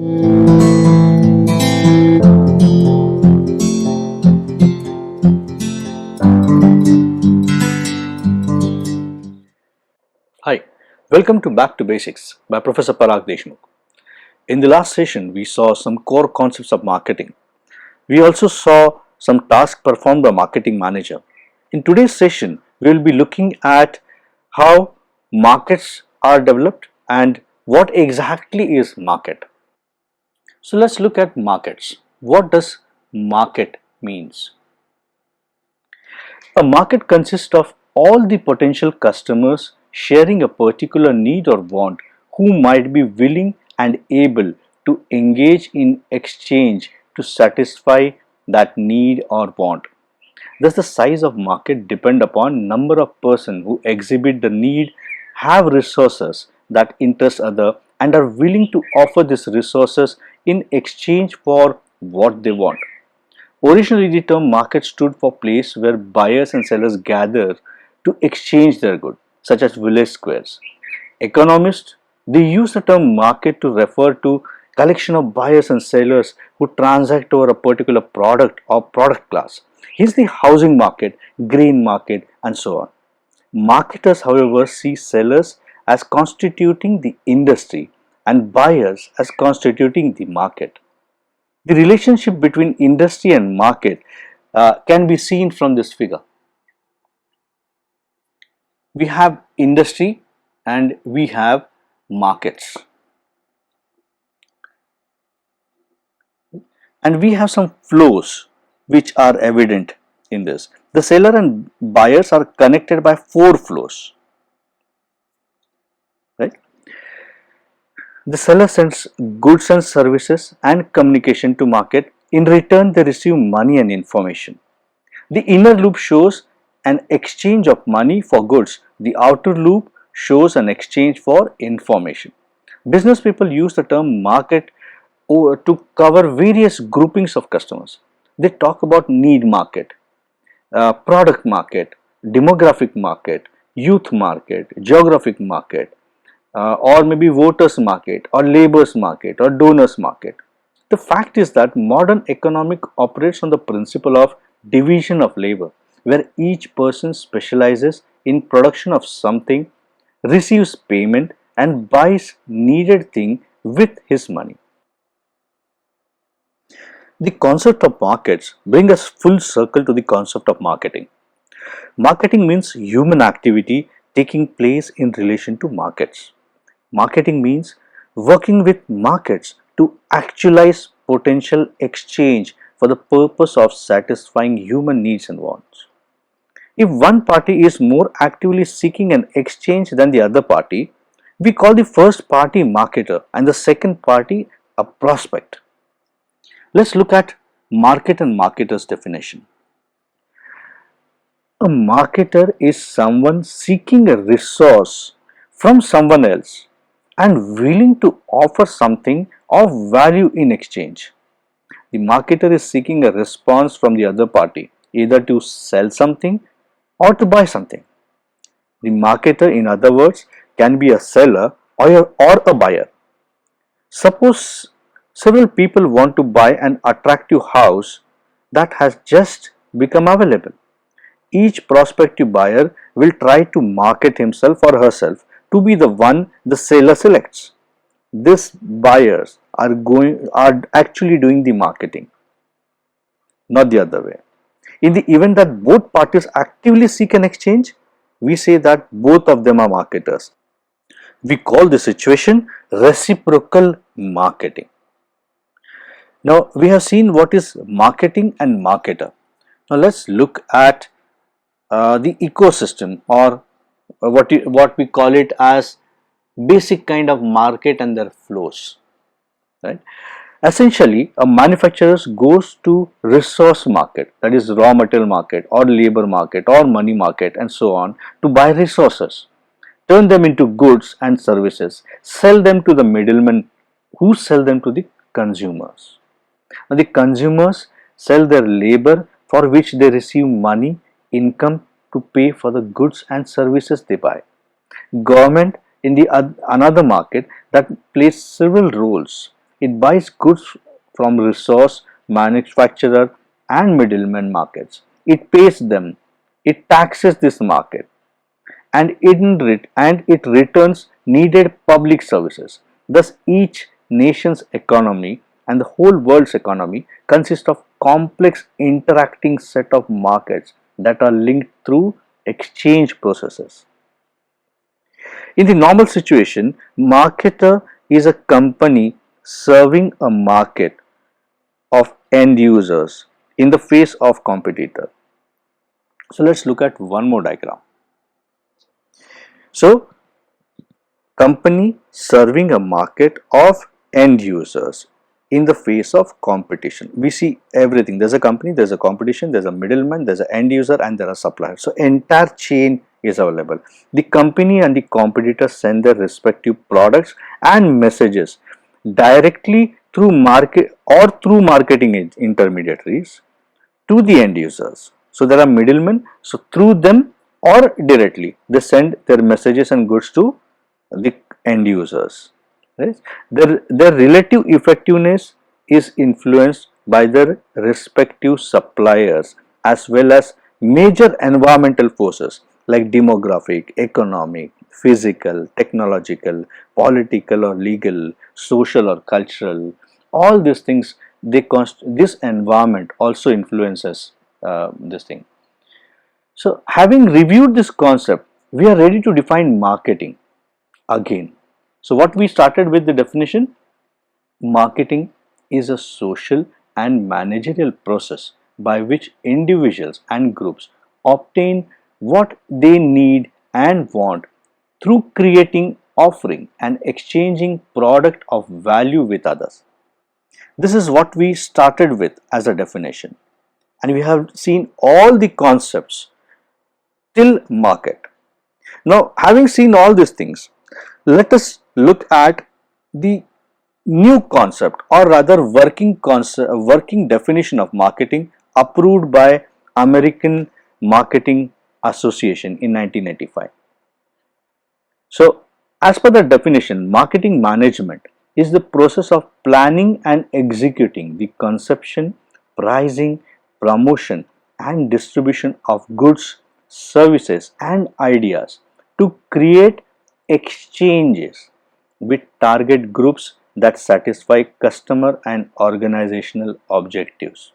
Hi, welcome to Back to Basics by Professor Parag Deshmukh. In the last session, we saw some core concepts of marketing. We also saw some tasks performed by marketing manager. In today's session, we will be looking at how markets are developed and what exactly is market. So let's look at markets. What does market means? A market consists of all the potential customers sharing a particular need or want who might be willing and able to engage in exchange to satisfy that need or want. Thus, the size of market depend upon number of persons who exhibit the need, have resources that interest other, and are willing to offer these resources in exchange for what they want. Originally, the term market stood for place where buyers and sellers gather to exchange their goods, such as village squares. Economists, they use the term market to refer to collection of buyers and sellers who transact over a particular product or product class. Here's the housing market, grain market, and so on. Marketers, however, see sellers as constituting the industry and buyers as constituting the market. The relationship between industry and market can be seen from this figure. We have industry and we have markets, and we have some flows which are evident in this. The seller and buyers are connected by four flows, right? The seller sends goods and services and communication to market. In return, they receive money and information. The inner loop shows an exchange of money for goods. The outer loop shows an exchange for information. Business people use the term market to cover various groupings of customers. They talk about need market, product market, demographic market, youth market, geographic market, or maybe voters market or laborers market or donors market. The fact is that modern economic operates on the principle of division of labor, where each person specializes in production of something, receives payment and buys needed thing with his money. The concept of markets bring us full circle to the concept of marketing. Marketing means human activity taking place in relation to markets. Marketing means working with markets to actualize potential exchange for the purpose of satisfying human needs and wants. If one party is more actively seeking an exchange than the other party, we call the first party marketer and the second party a prospect. Let's look at market and marketer's definition. A marketer is someone seeking a resource from someone else and willing to offer something of value in exchange. The marketer is seeking a response from the other party, either to sell something or to buy something. The marketer, in other words, can be a seller or a buyer. Suppose several people want to buy an attractive house that has just become available. Each prospective buyer will try to market himself or herself to be the one the seller selects. These buyers are actually doing the marketing, not the other way. In the event that both parties actively seek an exchange, we say that both of them are marketers. We call this situation reciprocal marketing. Now we have seen what is marketing and marketer. Now let's look at the ecosystem, or what we call it as basic kind of market and their flows, right? Essentially, a manufacturer goes to resource market, that is raw material market or labor market or money market and so on, to buy resources, turn them into goods and services, sell them to the middlemen who sell them to the consumers. Now, the consumers sell their labor for which they receive money, income to pay for the goods and services they buy. Government in the another market that plays several roles. It buys goods from resource, manufacturer and middleman markets. It pays them. It taxes this market and it returns needed public services. Thus, each nation's economy and the whole world's economy consists of complex interacting set of markets that are linked through exchange processes. In the normal situation, marketer is a company serving a market of end users in the face of competitor. So let's look at one more diagram. So company serving a market of end users in the face of competition. We see everything. There's a company, there's a competition, there's a middleman, there's an end user and there are suppliers. So entire chain is available. The company and the competitor send their respective products and messages directly through market or through marketing intermediaries to the end users. So there are middlemen, so through them or directly they send their messages and goods to the end users. Right? Their relative effectiveness is influenced by their respective suppliers as well as major environmental forces like demographic, economic, physical, technological, political or legal, social or cultural. All these things, this environment also influences this thing. So having reviewed this concept, we are ready to define marketing again. So what we started with the definition, marketing is a social and managerial process by which individuals and groups obtain what they need and want through creating, offering and exchanging product of value with others. This is what we started with as a definition, and we have seen all the concepts till market. Now, having seen all these things, let us look at the new concept or rather working definition of marketing approved by American Marketing Association in 1985. So, as per the definition, marketing management is the process of planning and executing the conception, pricing, promotion and distribution of goods, services and ideas to create exchanges with target groups that satisfy customer and organizational objectives.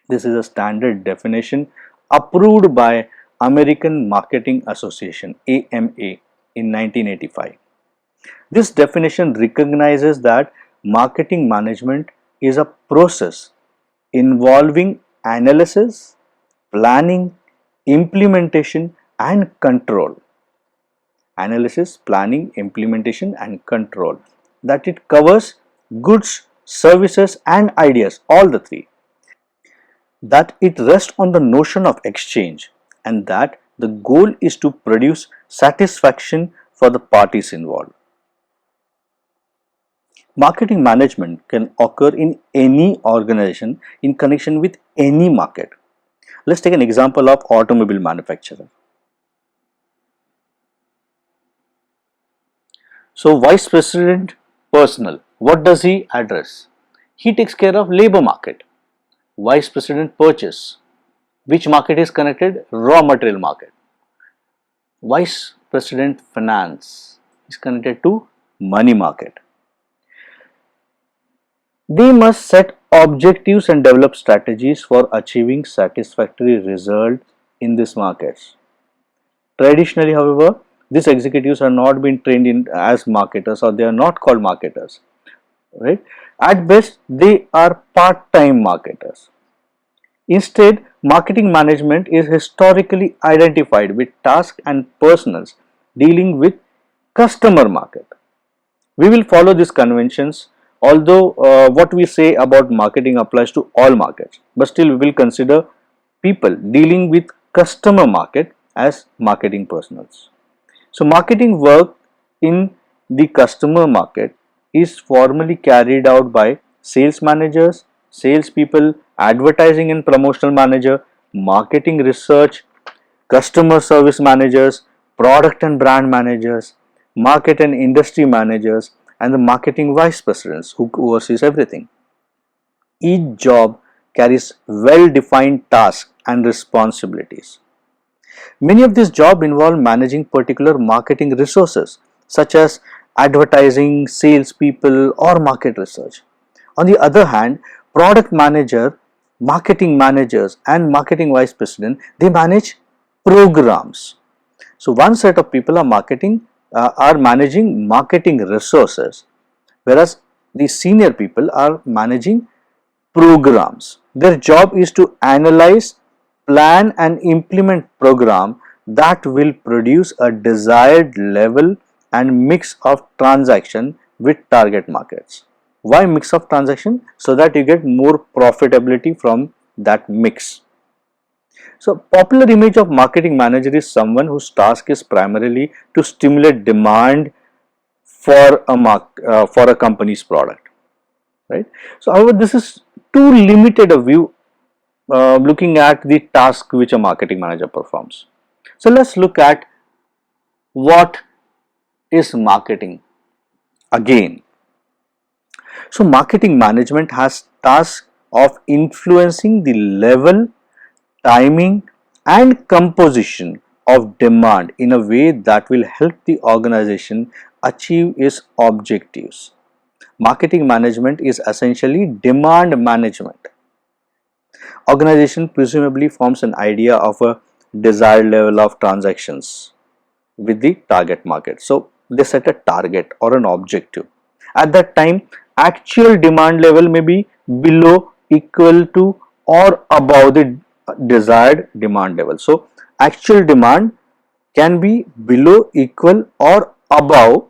This is a standard definition approved by American Marketing Association AMA in 1985. This definition recognizes that marketing management is a process involving analysis, planning, implementation and control. Analysis, planning, implementation and control. That it covers goods, services and ideas, all the three. That it rests on the notion of exchange and that the goal is to produce satisfaction for the parties involved. Marketing management can occur in any organization in connection with any market. Let's take an example of automobile manufacturer. So Vice President Personnel, what does he address? He takes care of labor market. Vice President Purchase, which market is connected? Raw material market. Vice President Finance is connected to money market. They must set objectives and develop strategies for achieving satisfactory results in these markets. Traditionally, however, these executives are not been trained in as marketers or they are not called marketers, right? At best, they are part-time marketers. Instead, marketing management is historically identified with tasks and personals dealing with customer market. We will follow these conventions, although what we say about marketing applies to all markets, but still we will consider people dealing with customer market as marketing personals. So marketing work in the customer market is formally carried out by sales managers, salespeople, advertising and promotional manager, marketing research, customer service managers, product and brand managers, market and industry managers, and the marketing vice presidents who oversees everything. Each job carries well-defined tasks and responsibilities. Many of these jobs involve managing particular marketing resources such as advertising, salespeople, or market research. On the other hand, product manager, marketing managers, and marketing vice president, they manage programs. So one set of people are managing marketing resources, whereas the senior people are managing programs. Their job is to analyze, plan and implement program that will produce a desired level and mix of transaction with target markets. Why mix of transaction? So that you get more profitability from that mix. So popular image of marketing manager is someone whose task is primarily to stimulate demand for a company's product, right? So however, this is too limited a view looking at the task which a marketing manager performs. So let's look at what is marketing again. So marketing management has task of influencing the level, timing and composition of demand in a way that will help the organization achieve its objectives. Marketing management is essentially demand management. Organization presumably forms an idea of a desired level of transactions with the target market. So they set a target or an objective. At that time, actual demand level may be below, equal to or above the desired demand level. So actual demand can be below, equal or above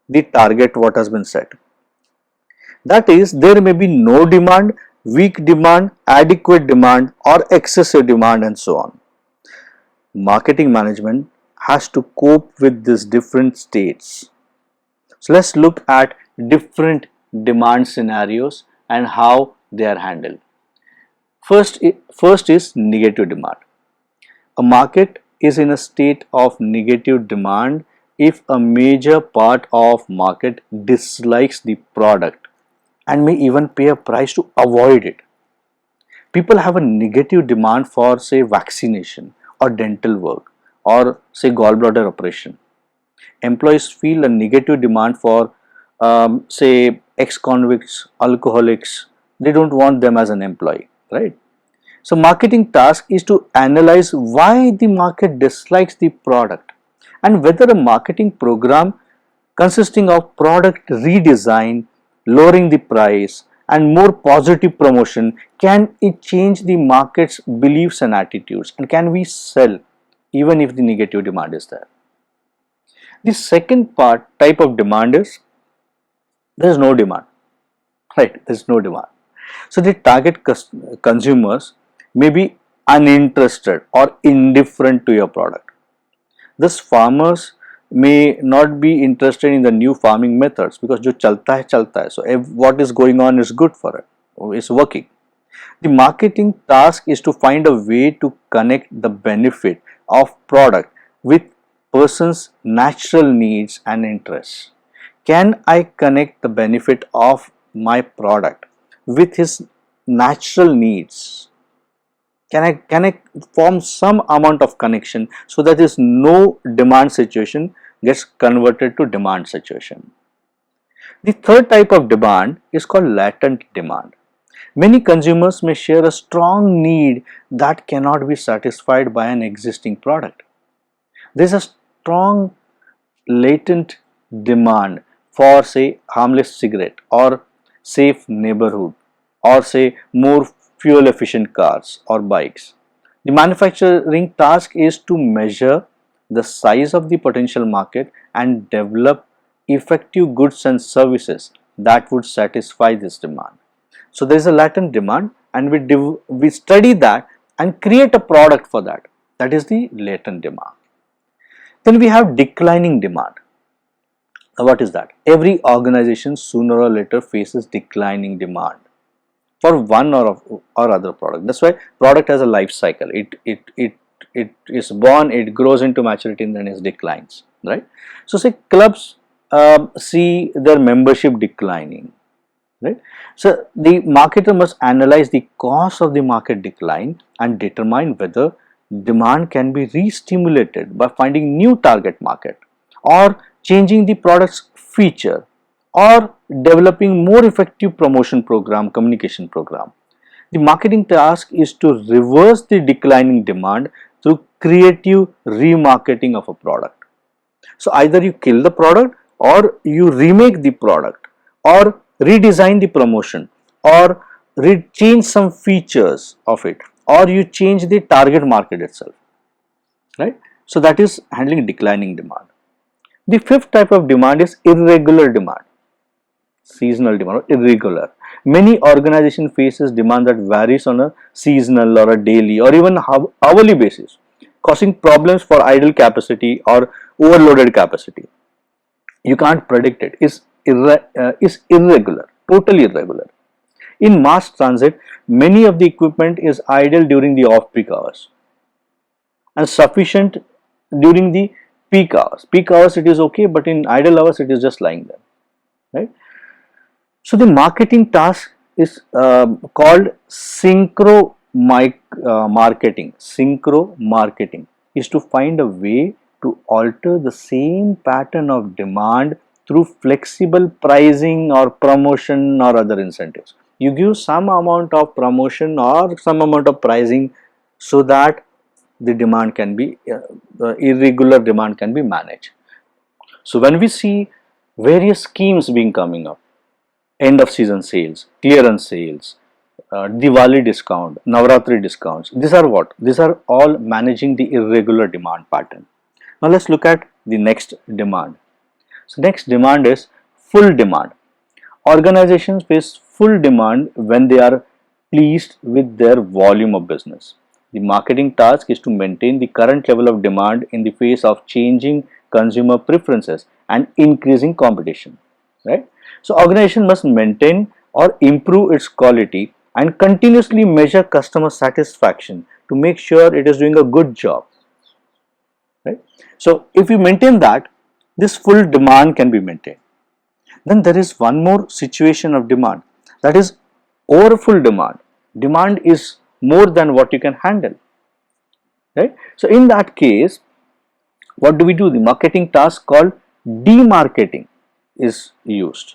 the target what has been set. That is, there may be no demand, weak demand, adequate demand or excessive demand and so on. Marketing management has to cope with these different states. So let's look at different demand scenarios and how they are handled. First is negative demand. A market is in a state of negative demand if a major part of market dislikes the product and may even pay a price to avoid it. People have a negative demand for, say, vaccination or dental work or, say, gallbladder operation. Employees feel a negative demand for, say, ex-convicts, alcoholics. They don't want them as an employee, right? So marketing task is to analyze why the market dislikes the product and whether a marketing program consisting of product redesign, lowering the price and more positive promotion, can it change the market's beliefs and attitudes, and can we sell even if the negative demand is there. The second type of demand is there is no demand, right? There is no demand. So the target consumers may be uninterested or indifferent to your product. Thus farmers may not be interested in the new farming methods because jo chalta hai. So what is going on is good for it, it's working. The marketing task is to find a way to connect the benefit of product with person's natural needs and interests. Can I connect the benefit of my product with his natural needs? Can I form some amount of connection so that this no demand situation gets converted to demand situation? The third type of demand is called latent demand. Many consumers may share a strong need that cannot be satisfied by an existing product. There is a strong latent demand for, say, harmless cigarette or safe neighborhood or, say, more fuel efficient cars or bikes. The manufacturing task is to measure the size of the potential market and develop effective goods and services that would satisfy this demand. So there is a latent demand and we study that and create a product for that. That is the latent demand. Then we have declining demand. Now what is that? Every organization sooner or later faces declining demand for one or other product. That's why product has a life cycle. It is born, it grows into maturity and then it declines, right? So say clubs see their membership declining, right? So the marketer must analyze the cause of the market decline and determine whether demand can be re-stimulated by finding new target market, or changing the product's feature, or developing more effective promotion program, communication program. The marketing task is to reverse the declining demand through creative remarketing of a product. So either you kill the product, or you remake the product, or redesign the promotion, or change some features of it, or you change the target market itself, right? So that is handling declining demand. The fifth type of demand is irregular demand, seasonal demand or irregular. Many organization faces demand that varies on a seasonal or a daily or even hourly basis, causing problems for idle capacity or overloaded capacity. You can't predict it. Is irregular, totally irregular. In mass transit, many of the equipment is idle during the off-peak hours and sufficient during the peak hours. Peak hours it is okay, but in idle hours it is just lying there, right? So the marketing task is called marketing. Synchro marketing is to find a way to alter the same pattern of demand through flexible pricing or promotion or other incentives. You give some amount of promotion or some amount of pricing so that the demand can be irregular demand can be managed. So when we see various schemes being coming up, end of season sales, clearance sales, Diwali discount, Navratri discounts, these are what? These are all managing the irregular demand pattern. Now let's look at the next demand. So next demand is full demand. Organizations face full demand when they are pleased with their volume of business. The marketing task is to maintain the current level of demand in the face of changing consumer preferences and increasing competition, right? So organization must maintain or improve its quality and continuously measure customer satisfaction to make sure it is doing a good job, right? So if you maintain that, this full demand can be maintained. Then there is one more situation of demand, that is overfull demand. Demand is more than what you can handle, right? So in that case, what do we do? The marketing task called demarketing is used.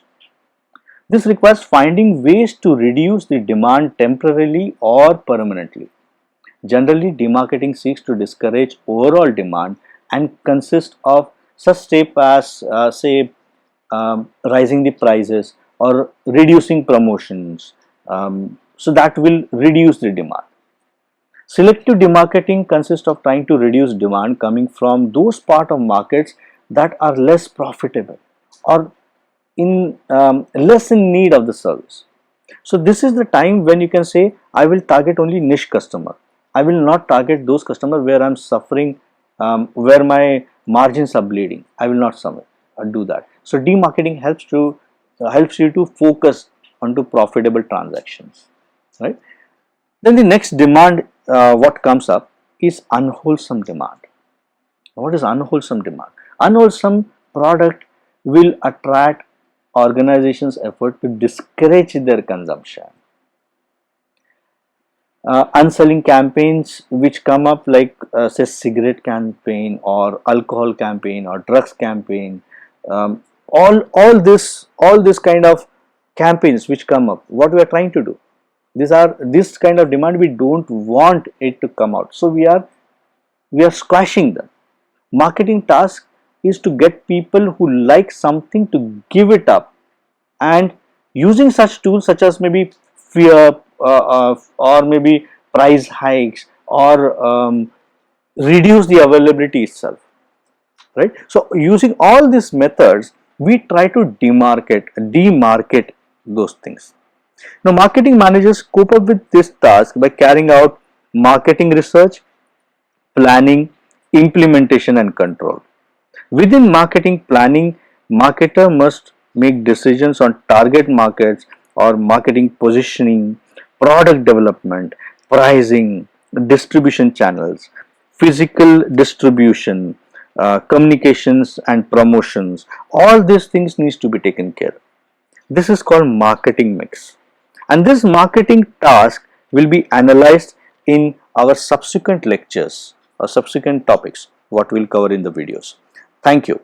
This requires finding ways to reduce the demand temporarily or permanently. Generally, demarketing seeks to discourage overall demand and consists of such steps as rising the prices or reducing promotions, so that will reduce the demand. Selective demarketing consists of trying to reduce demand coming from those part of markets that are less profitable or less in need of the service. So this is the time when you can say, I will target only niche customer. I will not target those customers where I am suffering, where my margins are bleeding. I will not do that. So demarketing helps you to focus onto profitable transactions, right? Then the next demand, what comes up is unwholesome demand. What is unwholesome demand? Unwholesome product will attract organizations' effort to discourage their consumption. Unselling campaigns which come up, like say cigarette campaign or alcohol campaign or drugs campaign, all this kind of campaigns which come up, what we are trying to do, this kind of demand we don't want it to come out, so we are squashing them. Marketing task is to get people who like something to give it up, and using such tools such as maybe fear, or maybe price hikes, or reduce the availability itself, right? So using all these methods, we try to demarket those things. Now marketing managers cope up with this task by carrying out marketing research, planning, implementation and control. Within marketing planning, marketer must make decisions on target markets or marketing positioning, product development, pricing, distribution channels, physical distribution, communications and promotions. All these things needs to be taken care. This is called marketing mix, and this marketing task will be analyzed in our subsequent lectures or subsequent topics what we'll cover in the videos. Thank you.